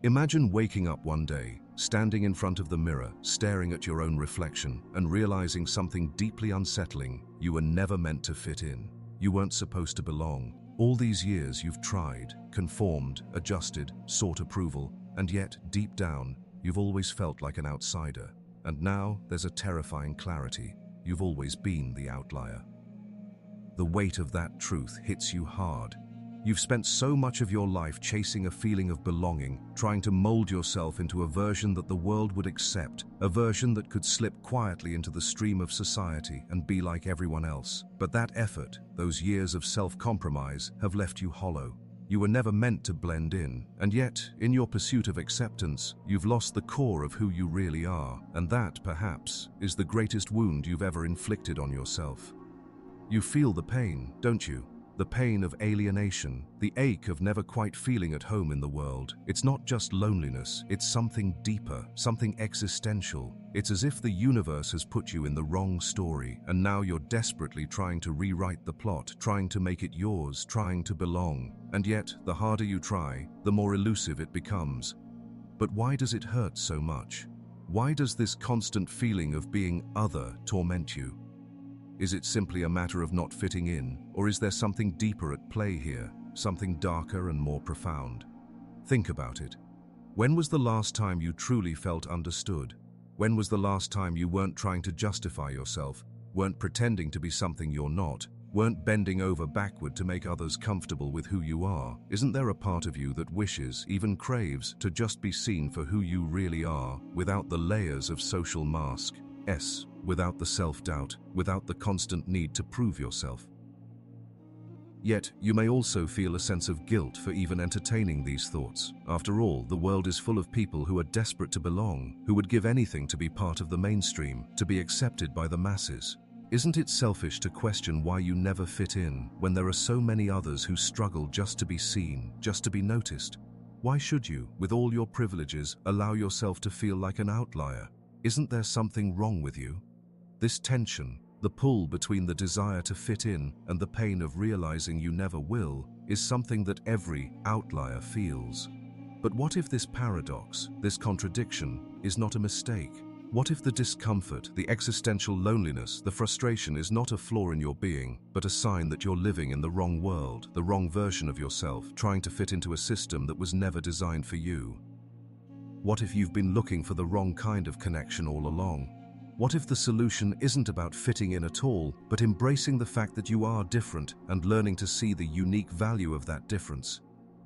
Imagine waking up one day, standing in front of the mirror, staring at your own reflection, and realizing something deeply unsettling. You were never meant to fit in. You weren't supposed to belong. All these years you've tried, conformed, adjusted, sought approval, and yet, deep down, you've always felt like an outsider. And now, there's a terrifying clarity. You've always been the outlier. The weight of that truth hits you hard. You've spent so much of your life chasing a feeling of belonging, trying to mold yourself into a version that the world would accept, a version that could slip quietly into the stream of society and be like everyone else. But that effort, those years of self-compromise, have left you hollow. You were never meant to blend in, and yet, in your pursuit of acceptance, you've lost the core of who you really are, and that, perhaps, is the greatest wound you've ever inflicted on yourself. You feel the pain, don't you? The pain of alienation, the ache of never quite feeling at home in the world. It's not just loneliness, it's something deeper, something existential. It's as if the universe has put you in the wrong story, and now you're desperately trying to rewrite the plot, trying to make it yours, trying to belong. And yet, the harder you try, the more elusive it becomes. But why does it hurt so much? Why does this constant feeling of being other torment you? Is it simply a matter of not fitting in, or is there something deeper at play here, something darker and more profound? Think about it. When was the last time you truly felt understood? When was the last time you weren't trying to justify yourself, weren't pretending to be something you're not, weren't bending over backward to make others comfortable with who you are? Isn't there a part of you that wishes, even craves, to just be seen for who you really are, without the layers of social mask? Without the self-doubt, without the constant need to prove yourself. Yet, you may also feel a sense of guilt for even entertaining these thoughts. After all, the world is full of people who are desperate to belong, who would give anything to be part of the mainstream, to be accepted by the masses. Isn't it selfish to question why you never fit in, when there are so many others who struggle just to be seen, just to be noticed? Why should you, with all your privileges, allow yourself to feel like an outlier? Isn't there something wrong with you? This tension, the pull between the desire to fit in and the pain of realizing you never will, is something that every outlier feels. But what if this paradox, this contradiction, is not a mistake? What if the discomfort, the existential loneliness, the frustration is not a flaw in your being, but a sign that you're living in the wrong world, the wrong version of yourself, trying to fit into a system that was never designed for you? What if you've been looking for the wrong kind of connection all along? What if the solution isn't about fitting in at all, but embracing the fact that you are different and learning to see the unique value of that difference?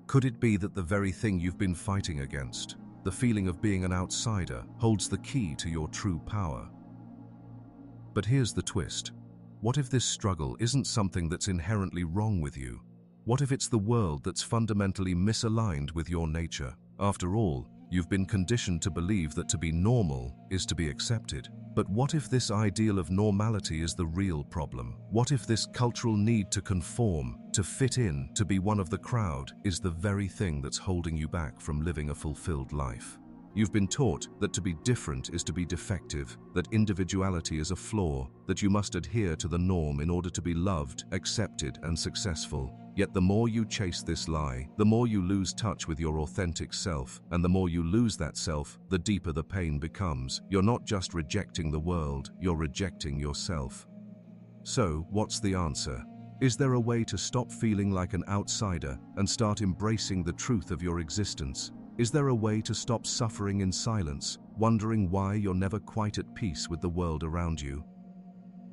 Could it be that the very thing you've been fighting against, the feeling of being an outsider, holds the key to your true power? But here's the twist. What if this struggle isn't something that's inherently wrong with you? What if it's the world that's fundamentally misaligned with your nature? After all, you've been conditioned to believe that to be normal is to be accepted. But what if this ideal of normality is the real problem? What if this cultural need to conform, to fit in, to be one of the crowd, is the very thing that's holding you back from living a fulfilled life? You've been taught that to be different is to be defective, that individuality is a flaw, that you must adhere to the norm in order to be loved, accepted, and successful. Yet the more you chase this lie, the more you lose touch with your authentic self, and the more you lose that self, the deeper the pain becomes. You're not just rejecting the world, you're rejecting yourself. So, what's the answer? Is there a way to stop feeling like an outsider and start embracing the truth of your existence? Is there a way to stop suffering in silence, wondering why you're never quite at peace with the world around you?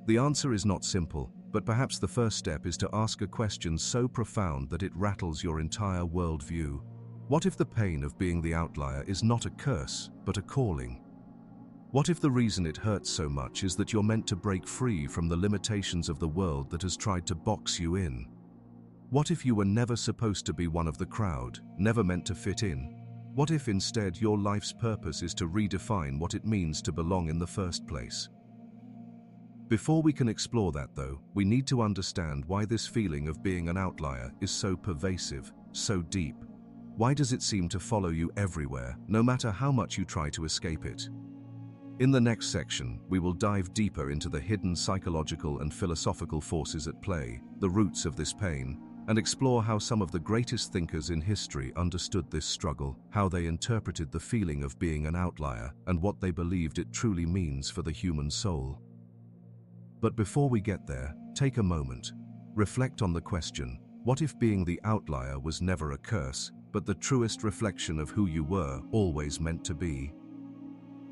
The answer is not simple, but perhaps the first step is to ask a question so profound that it rattles your entire worldview. What if the pain of being the outlier is not a curse, but a calling? What if the reason it hurts so much is that you're meant to break free from the limitations of the world that has tried to box you in? What if you were never supposed to be one of the crowd, never meant to fit in? What if instead your life's purpose is to redefine what it means to belong in the first place? Before we can explore that, though, we need to understand why this feeling of being an outlier is so pervasive, so deep. Why does it seem to follow you everywhere, no matter how much you try to escape it? In the next section, we will dive deeper into the hidden psychological and philosophical forces at play, the roots of this pain, and explore how some of the greatest thinkers in history understood this struggle, how they interpreted the feeling of being an outlier, and what they believed it truly means for the human soul. But before we get there, take a moment. Reflect on the question, what if being the outlier was never a curse, but the truest reflection of who you were always meant to be?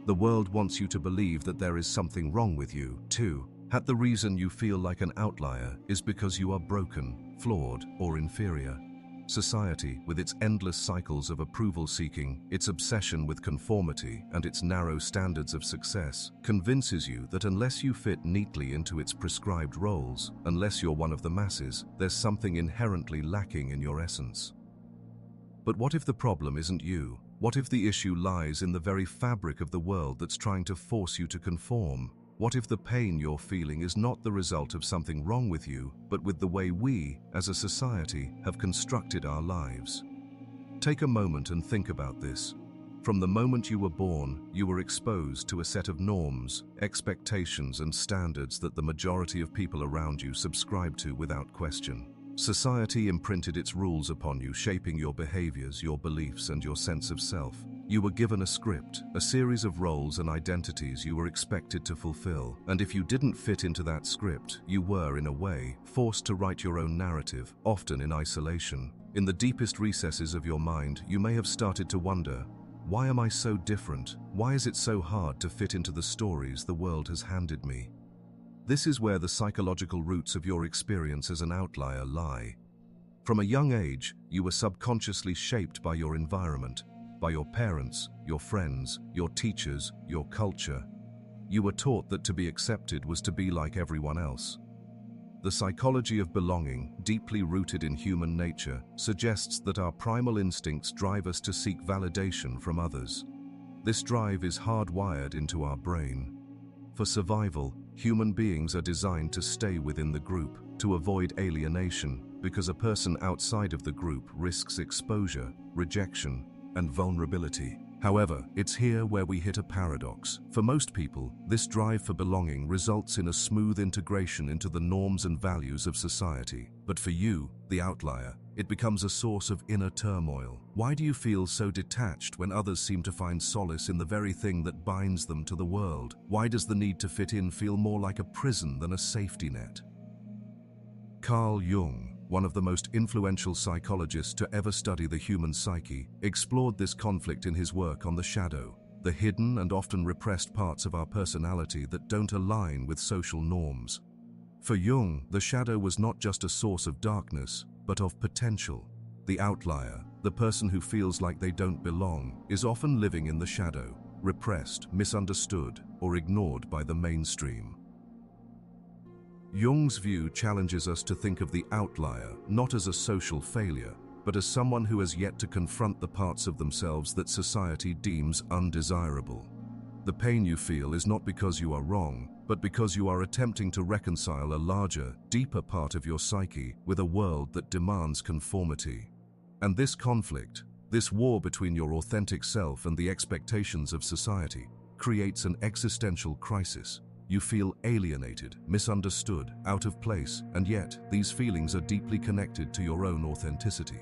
The world wants you to believe that there is something wrong with you, too. That the reason you feel like an outlier is because you are broken, flawed, or inferior. Society, with its endless cycles of approval-seeking, its obsession with conformity, and its narrow standards of success, convinces you that unless you fit neatly into its prescribed roles, unless you're one of the masses, there's something inherently lacking in your essence. But what if the problem isn't you? What if the issue lies in the very fabric of the world that's trying to force you to conform? What if the pain you're feeling is not the result of something wrong with you, but with the way we, as a society, have constructed our lives? Take a moment and think about this. From the moment you were born, you were exposed to a set of norms, expectations, and standards that the majority of people around you subscribe to without question. Society imprinted its rules upon you, shaping your behaviors, your beliefs, and your sense of self. You were given a script, a series of roles and identities you were expected to fulfill, and if you didn't fit into that script, you were, in a way, forced to write your own narrative, often in isolation. In the deepest recesses of your mind, you may have started to wonder, why am I so different? Why is it so hard to fit into the stories the world has handed me? This is where the psychological roots of your experience as an outlier lie. From a young age, you were subconsciously shaped by your environment, by your parents, your friends, your teachers, your culture. You were taught that to be accepted was to be like everyone else. The psychology of belonging, deeply rooted in human nature, suggests that our primal instincts drive us to seek validation from others. This drive is hardwired into our brain. For survival, human beings are designed to stay within the group, to avoid alienation, because a person outside of the group risks exposure, rejection, and vulnerability. However, it's here where we hit a paradox. For most people, this drive for belonging results in a smooth integration into the norms and values of society. But for you, the outlier, it becomes a source of inner turmoil. Why do you feel so detached when others seem to find solace in the very thing that binds them to the world? Why does the need to fit in feel more like a prison than a safety net? Carl Jung, one of the most influential psychologists to ever study the human psyche, explored this conflict in his work on the shadow, the hidden and often repressed parts of our personality that don't align with social norms. For Jung, the shadow was not just a source of darkness, but of potential. The outlier, the person who feels like they don't belong, is often living in the shadow, repressed, misunderstood, or ignored by the mainstream. Jung's view challenges us to think of the outlier not as a social failure, but as someone who has yet to confront the parts of themselves that society deems undesirable. The pain you feel is not because you are wrong, but because you are attempting to reconcile a larger, deeper part of your psyche with a world that demands conformity. And this conflict, this war between your authentic self and the expectations of society, creates an existential crisis. You feel alienated, misunderstood, out of place, and yet these feelings are deeply connected to your own authenticity.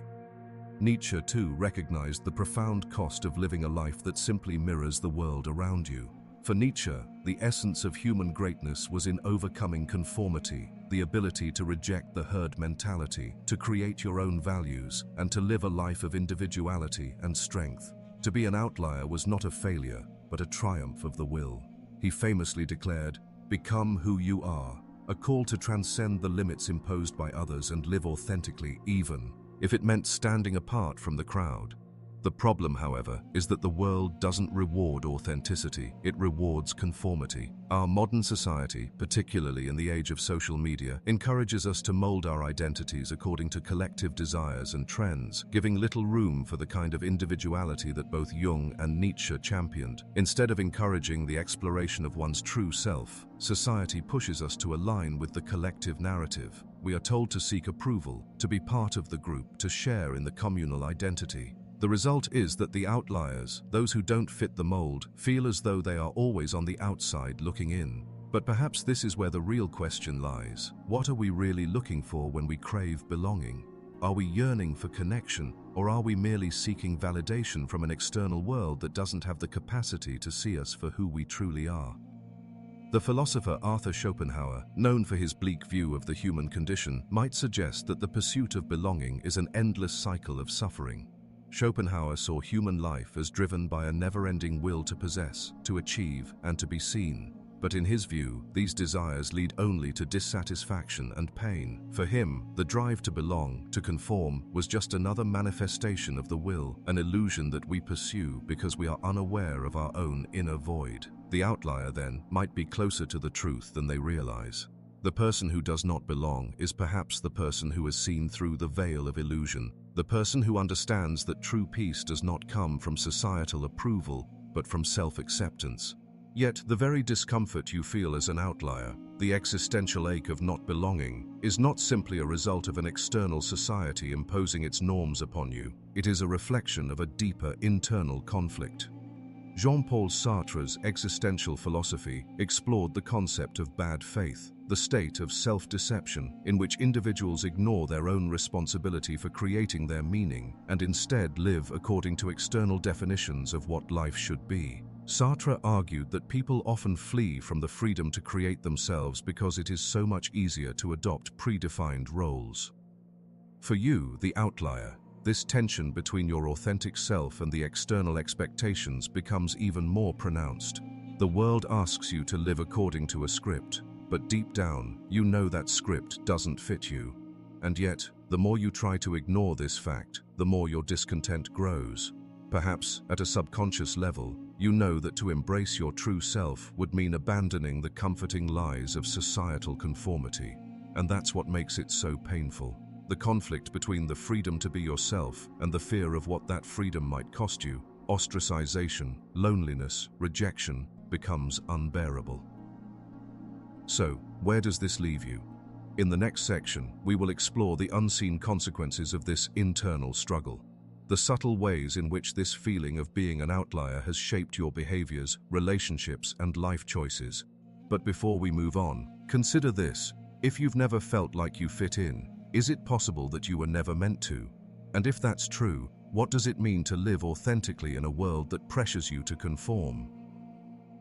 Nietzsche, too, recognized the profound cost of living a life that simply mirrors the world around you. For Nietzsche, the essence of human greatness was in overcoming conformity, the ability to reject the herd mentality, to create your own values, and to live a life of individuality and strength. To be an outlier was not a failure, but a triumph of the will. He famously declared, "Become who you are," a call to transcend the limits imposed by others and live authentically, even if it meant standing apart from the crowd. The problem, however, is that the world doesn't reward authenticity, it rewards conformity. Our modern society, particularly in the age of social media, encourages us to mold our identities according to collective desires and trends, giving little room for the kind of individuality that both Jung and Nietzsche championed. Instead of encouraging the exploration of one's true self, society pushes us to align with the collective narrative. We are told to seek approval, to be part of the group, to share in the communal identity. The result is that the outliers, those who don't fit the mold, feel as though they are always on the outside looking in. But perhaps this is where the real question lies. What are we really looking for when we crave belonging? Are we yearning for connection, or are we merely seeking validation from an external world that doesn't have the capacity to see us for who we truly are? The philosopher Arthur Schopenhauer, known for his bleak view of the human condition, might suggest that the pursuit of belonging is an endless cycle of suffering. Schopenhauer saw human life as driven by a never-ending will to possess, to achieve, and to be seen. But in his view, these desires lead only to dissatisfaction and pain. For him, the drive to belong, to conform, was just another manifestation of the will, an illusion that we pursue because we are unaware of our own inner void. The outlier, then, might be closer to the truth than they realize. The person who does not belong is perhaps the person who has seen through the veil of illusion, the person who understands that true peace does not come from societal approval, but from self-acceptance. Yet, the very discomfort you feel as an outlier, the existential ache of not belonging, is not simply a result of an external society imposing its norms upon you. It is a reflection of a deeper internal conflict. Jean-Paul Sartre's existential philosophy explored the concept of bad faith, the state of self-deception in which individuals ignore their own responsibility for creating their meaning and instead live according to external definitions of what life should be. Sartre argued that people often flee from the freedom to create themselves because it is so much easier to adopt predefined roles. For you, the outlier, this tension between your authentic self and the external expectations becomes even more pronounced. The world asks you to live according to a script, but deep down, you know that script doesn't fit you. And yet, the more you try to ignore this fact, the more your discontent grows. Perhaps, at a subconscious level, you know that to embrace your true self would mean abandoning the comforting lies of societal conformity. And that's what makes it so painful. The conflict between the freedom to be yourself and the fear of what that freedom might cost you, ostracization, loneliness, rejection, becomes unbearable. So, where does this leave you? In the next section, we will explore the unseen consequences of this internal struggle. The subtle ways in which this feeling of being an outlier has shaped your behaviors, relationships, and life choices. But before we move on, consider this. If you've never felt like you fit in, is it possible that you were never meant to? And if that's true, what does it mean to live authentically in a world that pressures you to conform?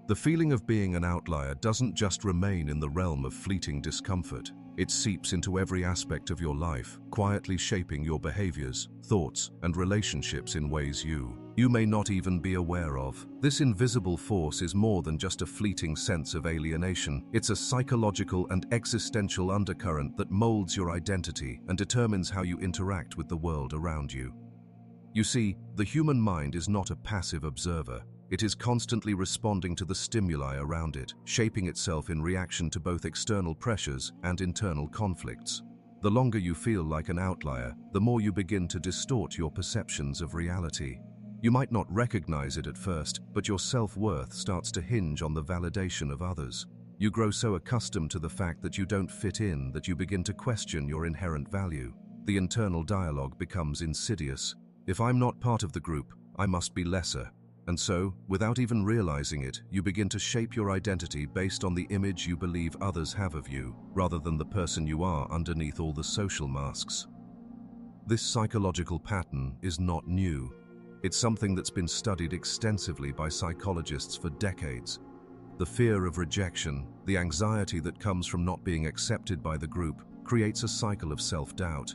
The feeling of being an outlier doesn't just remain in the realm of fleeting discomfort. It seeps into every aspect of your life, quietly shaping your behaviors, thoughts, and relationships in ways you may not even be aware of. This invisible force is more than just a fleeting sense of alienation. It's a psychological and existential undercurrent that molds your identity and determines how you interact with the world around you. You see, the human mind is not a passive observer. It is constantly responding to the stimuli around it, shaping itself in reaction to both external pressures and internal conflicts. The longer you feel like an outlier, the more you begin to distort your perceptions of reality. You might not recognize it at first, but your self-worth starts to hinge on the validation of others. You grow so accustomed to the fact that you don't fit in that you begin to question your inherent value. The internal dialogue becomes insidious. If I'm not part of the group, I must be lesser. And so, without even realizing it, you begin to shape your identity based on the image you believe others have of you, rather than the person you are underneath all the social masks. This psychological pattern is not new. It's something that's been studied extensively by psychologists for decades. The fear of rejection, the anxiety that comes from not being accepted by the group, creates a cycle of self-doubt.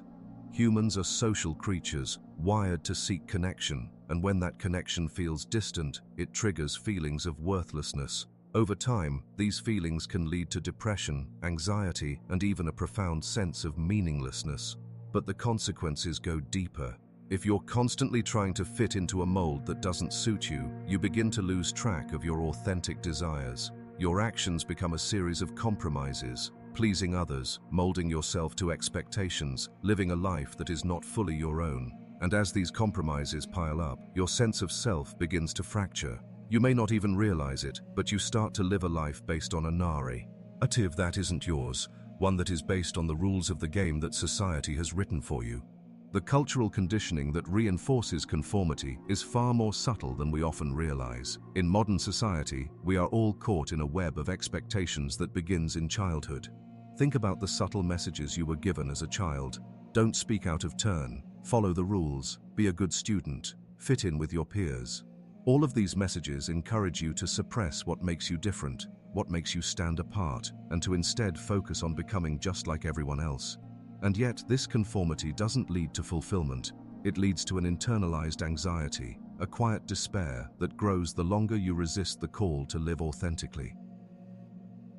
Humans are social creatures, wired to seek connection, and when that connection feels distant, it triggers feelings of worthlessness. Over time, these feelings can lead to depression, anxiety, and even a profound sense of meaninglessness. But the consequences go deeper. If you're constantly trying to fit into a mold that doesn't suit you, you begin to lose track of your authentic desires. Your actions become a series of compromises, pleasing others, molding yourself to expectations, living a life that is not fully your own. And as these compromises pile up, your sense of self begins to fracture. You may not even realize it, but you start to live a life based on a narrative that isn't yours, one that is based on the rules of the game that society has written for you. The cultural conditioning that reinforces conformity is far more subtle than we often realize. In modern society, we are all caught in a web of expectations that begins in childhood. Think about the subtle messages you were given as a child. Don't speak out of turn. Follow the rules. Be a good student. Fit in with your peers. All of these messages encourage you to suppress what makes you different, what makes you stand apart, and to instead focus on becoming just like everyone else. And yet, this conformity doesn't lead to fulfillment. It leads to an internalized anxiety, a quiet despair that grows the longer you resist the call to live authentically.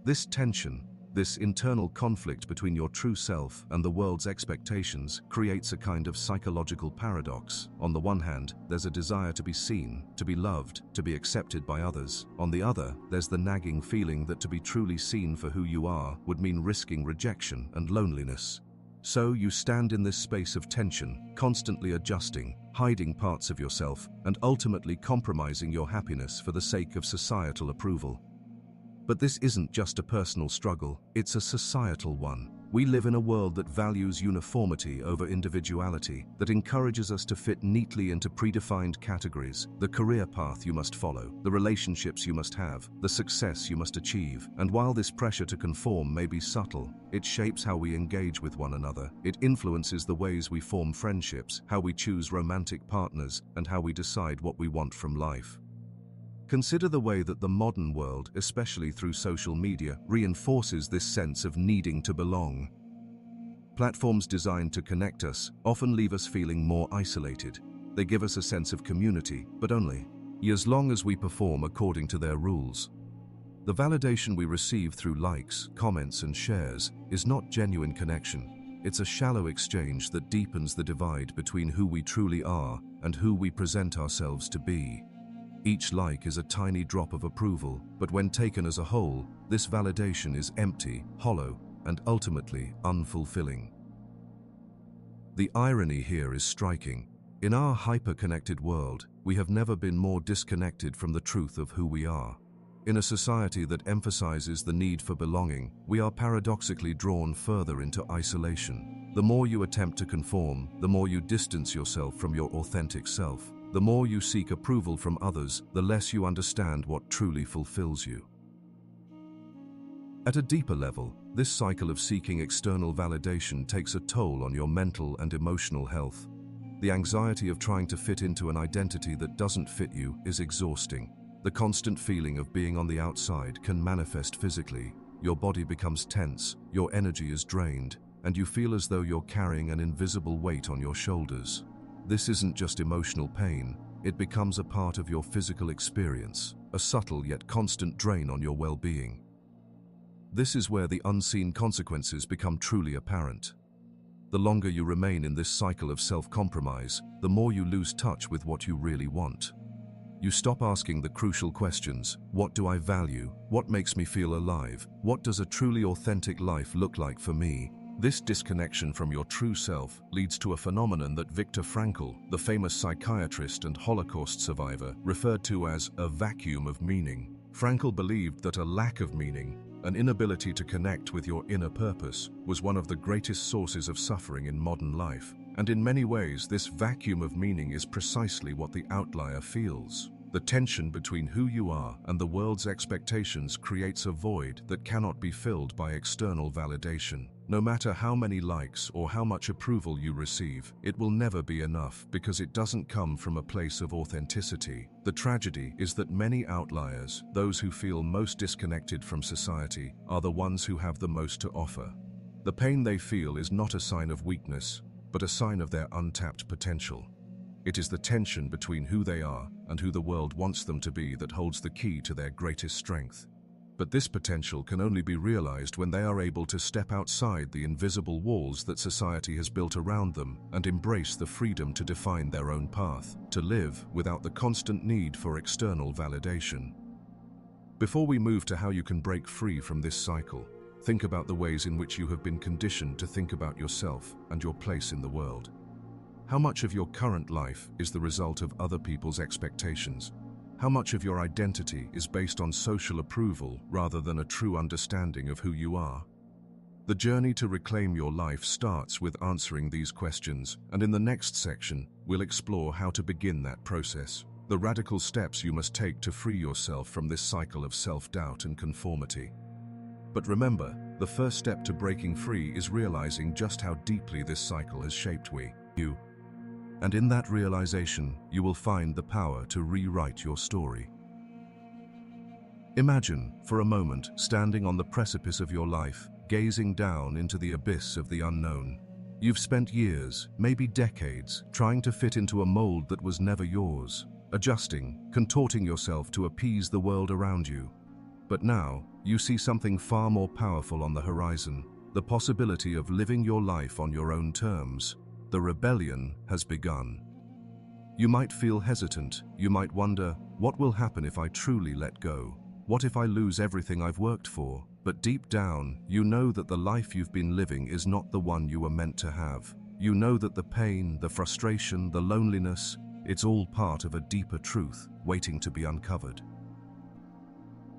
This tension, this internal conflict between your true self and the world's expectations creates a kind of psychological paradox. On the one hand, there's a desire to be seen, to be loved, to be accepted by others. On the other, there's the nagging feeling that to be truly seen for who you are would mean risking rejection and loneliness. So you stand in this space of tension, constantly adjusting, hiding parts of yourself, and ultimately compromising your happiness for the sake of societal approval. But this isn't just a personal struggle, it's a societal one. We live in a world that values uniformity over individuality, that encourages us to fit neatly into predefined categories: the career path you must follow, the relationships you must have, the success you must achieve. And while this pressure to conform may be subtle, it shapes how we engage with one another. It influences the ways we form friendships, how we choose romantic partners, and how we decide what we want from life. Consider the way that the modern world, especially through social media, reinforces this sense of needing to belong. Platforms designed to connect us often leave us feeling more isolated. They give us a sense of community, but only as long as we perform according to their rules. The validation we receive through likes, comments, and shares is not genuine connection. It's a shallow exchange that deepens the divide between who we truly are and who we present ourselves to be. Each like is a tiny drop of approval, but when taken as a whole, this validation is empty, hollow, and ultimately unfulfilling. The irony here is striking. In our hyper-connected world, we have never been more disconnected from the truth of who we are. In a society that emphasizes the need for belonging, we are paradoxically drawn further into isolation. The more you attempt to conform, the more you distance yourself from your authentic self. The more you seek approval from others, the less you understand what truly fulfills you. At a deeper level, this cycle of seeking external validation takes a toll on your mental and emotional health. The anxiety of trying to fit into an identity that doesn't fit you is exhausting. The constant feeling of being on the outside can manifest physically. Your body becomes tense, your energy is drained, and you feel as though you're carrying an invisible weight on your shoulders. This isn't just emotional pain, it becomes a part of your physical experience, a subtle yet constant drain on your well-being. This is where the unseen consequences become truly apparent. The longer you remain in this cycle of self-compromise, the more you lose touch with what you really want. You stop asking the crucial questions: what do I value? What makes me feel alive? What does a truly authentic life look like for me? This disconnection from your true self leads to a phenomenon that Viktor Frankl, the famous psychiatrist and Holocaust survivor, referred to as a vacuum of meaning. Frankl believed that a lack of meaning, an inability to connect with your inner purpose, was one of the greatest sources of suffering in modern life. And in many ways, this vacuum of meaning is precisely what the outlier feels. The tension between who you are and the world's expectations creates a void that cannot be filled by external validation. No matter how many likes or how much approval you receive, it will never be enough because it doesn't come from a place of authenticity. The tragedy is that many outliers, those who feel most disconnected from society, are the ones who have the most to offer. The pain they feel is not a sign of weakness, but a sign of their untapped potential. It is the tension between who they are and who the world wants them to be that holds the key to their greatest strength. But this potential can only be realized when they are able to step outside the invisible walls that society has built around them and embrace the freedom to define their own path, to live without the constant need for external validation. Before we move to how you can break free from this cycle, think about the ways in which you have been conditioned to think about yourself and your place in the world. How much of your current life is the result of other people's expectations? How much of your identity is based on social approval rather than a true understanding of who you are? The journey to reclaim your life starts with answering these questions, and in the next section, we'll explore how to begin that process, the radical steps you must take to free yourself from this cycle of self-doubt and conformity. But remember, the first step to breaking free is realizing just how deeply this cycle has shaped you. And in that realization, you will find the power to rewrite your story. Imagine, for a moment, standing on the precipice of your life, gazing down into the abyss of the unknown. You've spent years, maybe decades, trying to fit into a mold that was never yours, adjusting, contorting yourself to appease the world around you. But now, you see something far more powerful on the horizon, the possibility of living your life on your own terms. The rebellion has begun. You might feel hesitant. You might wonder, what will happen if I truly let go? What if I lose everything I've worked for? But deep down, you know that the life you've been living is not the one you were meant to have. You know that the pain, the frustration, the loneliness, it's all part of a deeper truth waiting to be uncovered.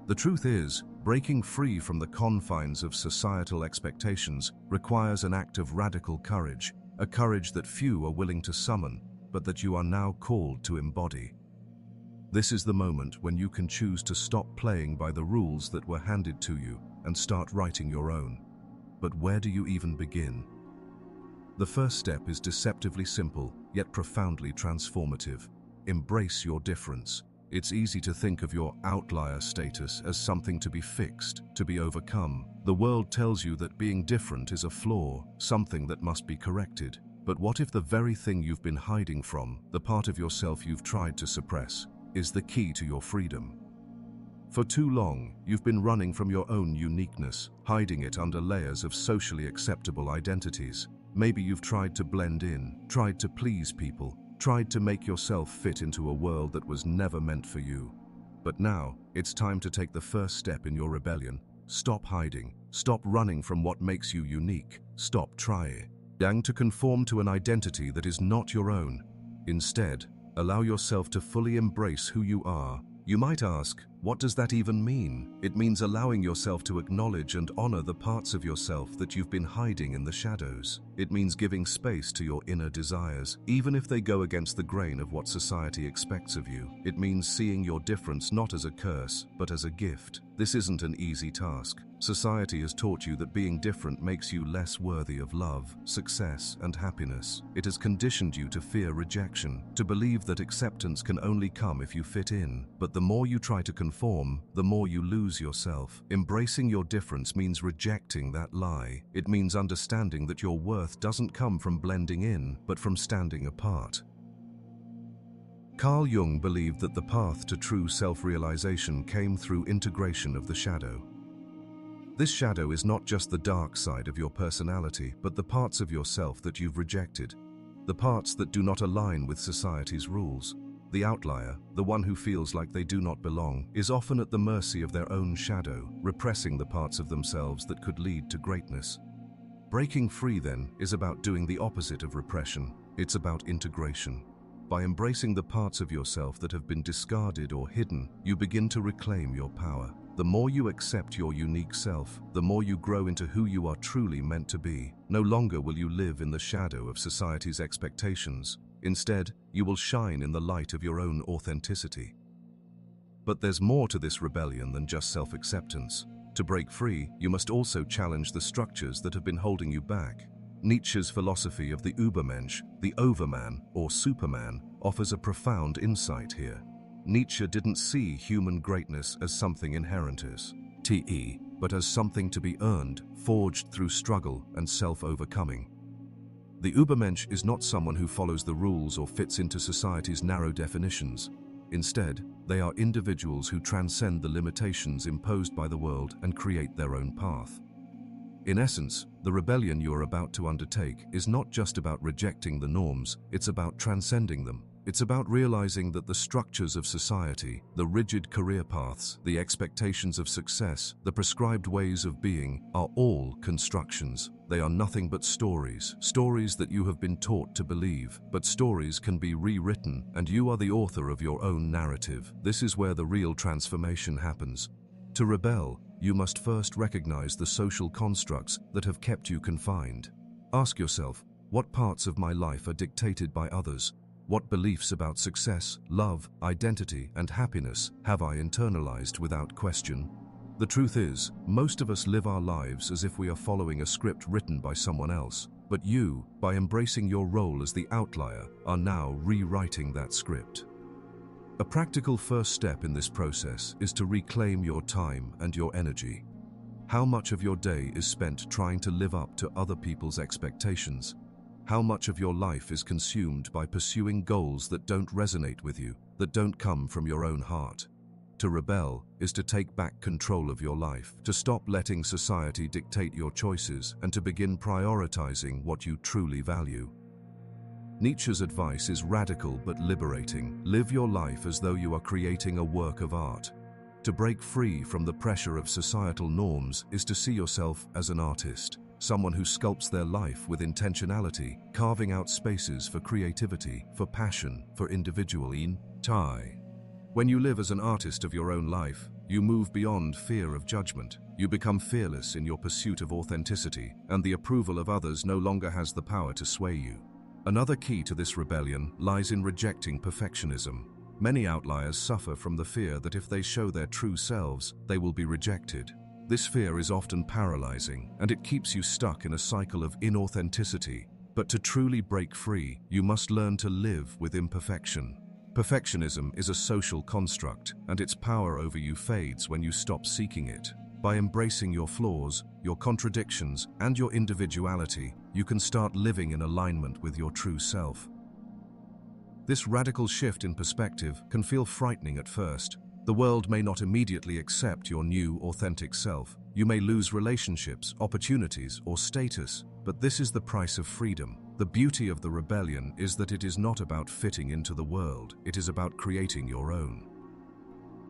The truth is, breaking free from the confines of societal expectations requires an act of radical courage, a courage that few are willing to summon, but that you are now called to embody. This is the moment when you can choose to stop playing by the rules that were handed to you and start writing your own. But where do you even begin? The first step is deceptively simple, yet profoundly transformative. Embrace your difference. It's easy to think of your outlier status as something to be fixed, to be overcome. The world tells you that being different is a flaw, something that must be corrected. But what if the very thing you've been hiding from, the part of yourself you've tried to suppress, is the key to your freedom? For too long, you've been running from your own uniqueness, hiding it under layers of socially acceptable identities. Maybe you've tried to blend in, tried to please people, tried to make yourself fit into a world that was never meant for you. But now, it's time to take the first step in your rebellion. Stop hiding. Stop running from what makes you unique. Stop trying to conform to an identity that is not your own. Instead, allow yourself to fully embrace who you are. You might ask, what does that even mean? It means allowing yourself to acknowledge and honor the parts of yourself that you've been hiding in the shadows. It means giving space to your inner desires, even if they go against the grain of what society expects of you. It means seeing your difference not as a curse, but as a gift. This isn't an easy task. Society has taught you that being different makes you less worthy of love, success, and happiness. It has conditioned you to fear rejection, to believe that acceptance can only come if you fit in. But the more you try to conform, the more you lose yourself. Embracing your difference means rejecting that lie. It means understanding that your worth doesn't come from blending in, but from standing apart. Carl Jung believed that the path to true self-realization came through integration of the shadow. This shadow is not just the dark side of your personality, but the parts of yourself that you've rejected, the parts that do not align with society's rules. The outlier, the one who feels like they do not belong, is often at the mercy of their own shadow, repressing the parts of themselves that could lead to greatness. Breaking free, then, is about doing the opposite of repression. It's about integration. By embracing the parts of yourself that have been discarded or hidden, you begin to reclaim your power. The more you accept your unique self, the more you grow into who you are truly meant to be. No longer will you live in the shadow of society's expectations. Instead, you will shine in the light of your own authenticity. But there's more to this rebellion than just self-acceptance. To break free, you must also challenge the structures that have been holding you back. Nietzsche's philosophy of the Übermensch, the overman or superman, offers a profound insight here. Nietzsche didn't see human greatness as something inherent but as something to be earned, forged through struggle and self-overcoming. The Übermensch is not someone who follows the rules or fits into society's narrow definitions. Instead, they are individuals who transcend the limitations imposed by the world and create their own path. In essence, the rebellion you are about to undertake is not just about rejecting the norms, it's about transcending them. It's about realizing that the structures of society, the rigid career paths, the expectations of success, the prescribed ways of being, are all constructions. They are nothing but stories that you have been taught to believe. But stories can be rewritten, and you are the author of your own narrative. This is where the real transformation happens. To rebel, you must first recognize the social constructs that have kept you confined. Ask yourself, what parts of my life are dictated by others? What beliefs about success, love, identity, and happiness have I internalized without question? The truth is, most of us live our lives as if we are following a script written by someone else, but you, by embracing your role as the outlier, are now rewriting that script. A practical first step in this process is to reclaim your time and your energy. How much of your day is spent trying to live up to other people's expectations? How much of your life is consumed by pursuing goals that don't resonate with you, that don't come from your own heart? To rebel is to take back control of your life, to stop letting society dictate your choices, and to begin prioritizing what you truly value. Nietzsche's advice is radical but liberating. Live your life as though you are creating a work of art. To break free from the pressure of societal norms is to see yourself as an artist, someone who sculpts their life with intentionality, carving out spaces for creativity, for passion, for individuality. When you live as an artist of your own life, you move beyond fear of judgment. You become fearless in your pursuit of authenticity, and the approval of others no longer has the power to sway you. Another key to this rebellion lies in rejecting perfectionism. Many outliers suffer from the fear that if they show their true selves, they will be rejected. This fear is often paralyzing, and it keeps you stuck in a cycle of inauthenticity. But to truly break free, you must learn to live with imperfection. Perfectionism is a social construct, and its power over you fades when you stop seeking it. By embracing your flaws, your contradictions, and your individuality, you can start living in alignment with your true self. This radical shift in perspective can feel frightening at first. The world may not immediately accept your new, authentic self. You may lose relationships, opportunities, or status, but this is the price of freedom. The beauty of the rebellion is that it is not about fitting into the world, it is about creating your own.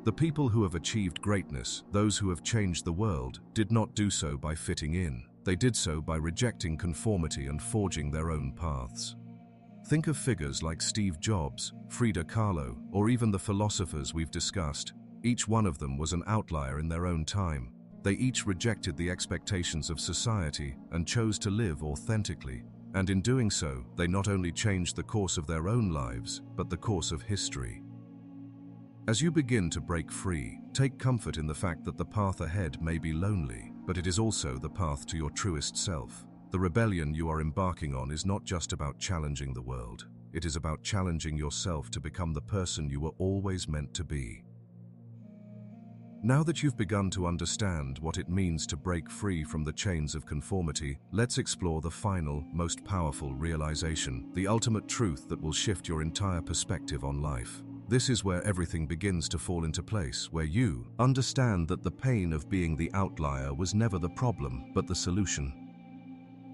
The people who have achieved greatness, those who have changed the world, did not do so by fitting in. They did so by rejecting conformity and forging their own paths. Think of figures like Steve Jobs, Frida Kahlo, or even the philosophers we've discussed. Each one of them was an outlier in their own time. They each rejected the expectations of society and chose to live authentically. And in doing so, they not only changed the course of their own lives, but the course of history. As you begin to break free, take comfort in the fact that the path ahead may be lonely, but it is also the path to your truest self. The rebellion you are embarking on is not just about challenging the world. It is about challenging yourself to become the person you were always meant to be. Now that you've begun to understand what it means to break free from the chains of conformity, let's explore the final, most powerful realization, the ultimate truth that will shift your entire perspective on life. This is where everything begins to fall into place, where you understand that the pain of being the outlier was never the problem, but the solution.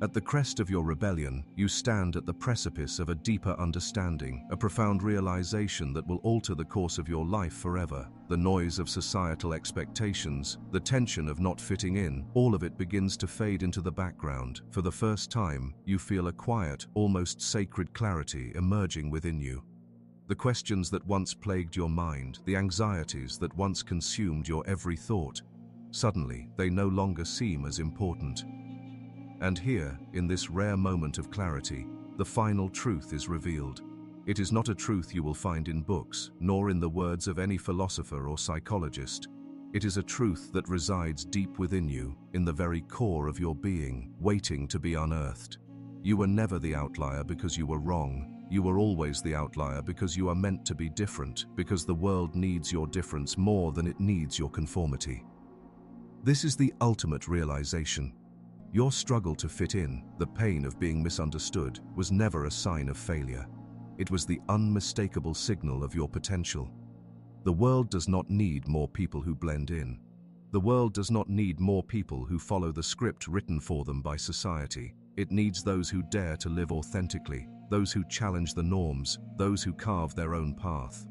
At the crest of your rebellion, you stand at the precipice of a deeper understanding, a profound realization that will alter the course of your life forever. The noise of societal expectations, the tension of not fitting in, all of it begins to fade into the background. For the first time, you feel a quiet, almost sacred clarity emerging within you. The questions that once plagued your mind, the anxieties that once consumed your every thought, suddenly they no longer seem as important. And here, in this rare moment of clarity, the final truth is revealed. It is not a truth you will find in books, nor in the words of any philosopher or psychologist. It is a truth that resides deep within you, in the very core of your being, waiting to be unearthed. You were never the outlier because you were wrong. You were always the outlier because you are meant to be different, because the world needs your difference more than it needs your conformity. This is the ultimate realization. Your struggle to fit in, the pain of being misunderstood, was never a sign of failure. It was the unmistakable signal of your potential. The world does not need more people who blend in. The world does not need more people who follow the script written for them by society. It needs those who dare to live authentically, those who challenge the norms, those who carve their own path.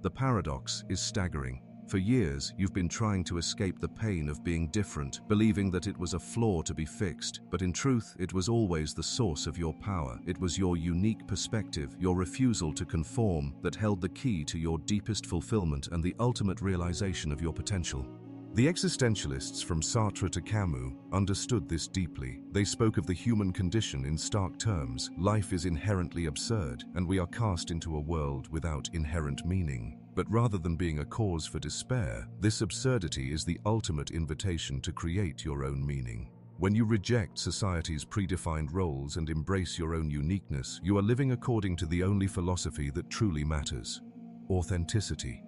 The paradox is staggering. For years, you've been trying to escape the pain of being different, believing that it was a flaw to be fixed, but in truth, it was always the source of your power. It was your unique perspective, your refusal to conform, that held the key to your deepest fulfillment and the ultimate realization of your potential. The existentialists from Sartre to Camus understood this deeply. They spoke of the human condition in stark terms. Life is inherently absurd, and we are cast into a world without inherent meaning. But rather than being a cause for despair, this absurdity is the ultimate invitation to create your own meaning. When you reject society's predefined roles and embrace your own uniqueness, you are living according to the only philosophy that truly matters: authenticity.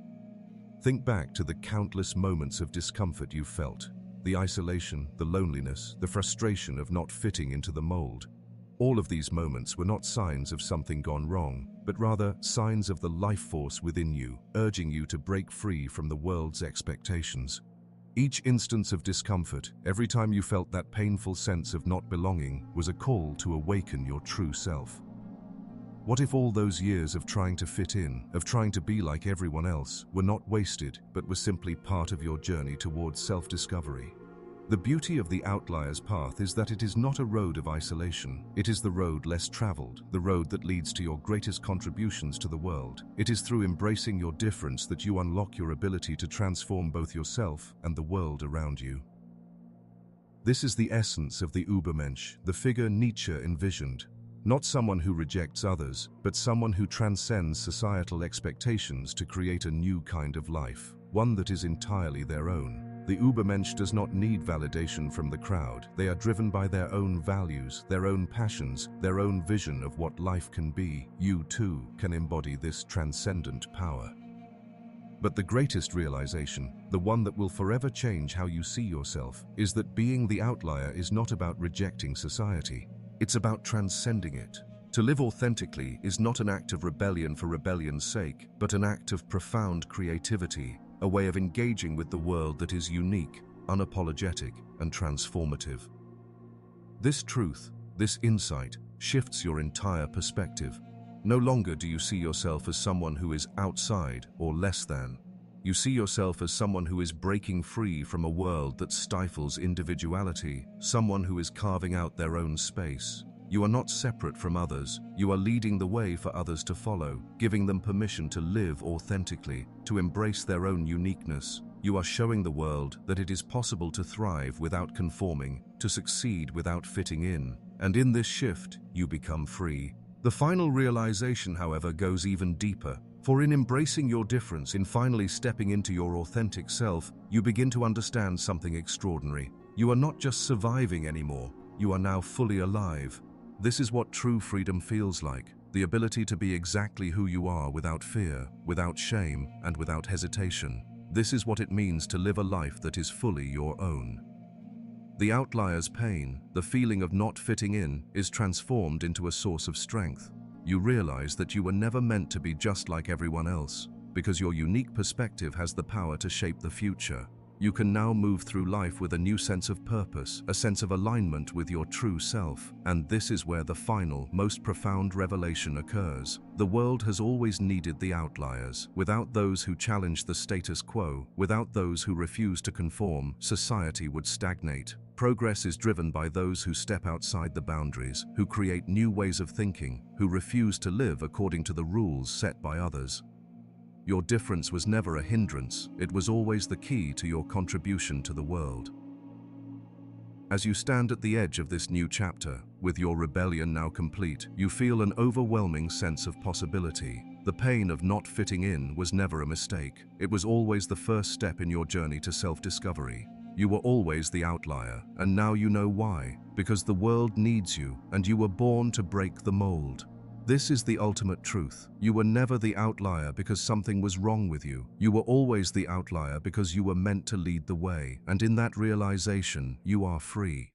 Think back to the countless moments of discomfort you felt, the isolation, the loneliness, the frustration of not fitting into the mold. All of these moments were not signs of something gone wrong, but rather signs of the life force within you, urging you to break free from the world's expectations. Each instance of discomfort, every time you felt that painful sense of not belonging, was a call to awaken your true self. What if all those years of trying to fit in, of trying to be like everyone else, were not wasted, but were simply part of your journey towards self-discovery? The beauty of the Outlier's path is that it is not a road of isolation. It is the road less traveled, the road that leads to your greatest contributions to the world. It is through embracing your difference that you unlock your ability to transform both yourself and the world around you. This is the essence of the Übermensch, the figure Nietzsche envisioned. Not someone who rejects others, but someone who transcends societal expectations to create a new kind of life, one that is entirely their own. The Übermensch does not need validation from the crowd. They are driven by their own values, their own passions, their own vision of what life can be. You too can embody this transcendent power. But the greatest realization, the one that will forever change how you see yourself, is that being the outlier is not about rejecting society. It's about transcending it. To live authentically is not an act of rebellion for rebellion's sake, but an act of profound creativity, a way of engaging with the world that is unique, unapologetic, and transformative. This truth, this insight, shifts your entire perspective. No longer do you see yourself as someone who is outside or less than. You see yourself as someone who is breaking free from a world that stifles individuality, someone who is carving out their own space. You are not separate from others. You are leading the way for others to follow, giving them permission to live authentically, to embrace their own uniqueness. You are showing the world that it is possible to thrive without conforming, to succeed without fitting in. And in this shift, you become free. The final realization, however, goes even deeper. For in embracing your difference, in finally stepping into your authentic self, you begin to understand something extraordinary. You are not just surviving anymore, you are now fully alive. This is what true freedom feels like, the ability to be exactly who you are without fear, without shame, and without hesitation. This is what it means to live a life that is fully your own. The outlier's pain, the feeling of not fitting in, is transformed into a source of strength. You realize that you were never meant to be just like everyone else, because your unique perspective has the power to shape the future. You can now move through life with a new sense of purpose, a sense of alignment with your true self. And this is where the final, most profound revelation occurs. The world has always needed the outliers. Without those who challenge the status quo, without those who refuse to conform, society would stagnate. Progress is driven by those who step outside the boundaries, who create new ways of thinking, who refuse to live according to the rules set by others. Your difference was never a hindrance, it was always the key to your contribution to the world. As you stand at the edge of this new chapter, with your rebellion now complete, you feel an overwhelming sense of possibility. The pain of not fitting in was never a mistake. It was always the first step in your journey to self-discovery. You were always the outlier, and now you know why. Because the world needs you, and you were born to break the mold. This is the ultimate truth. You were never the outlier because something was wrong with you. You were always the outlier because you were meant to lead the way, and in that realization, you are free.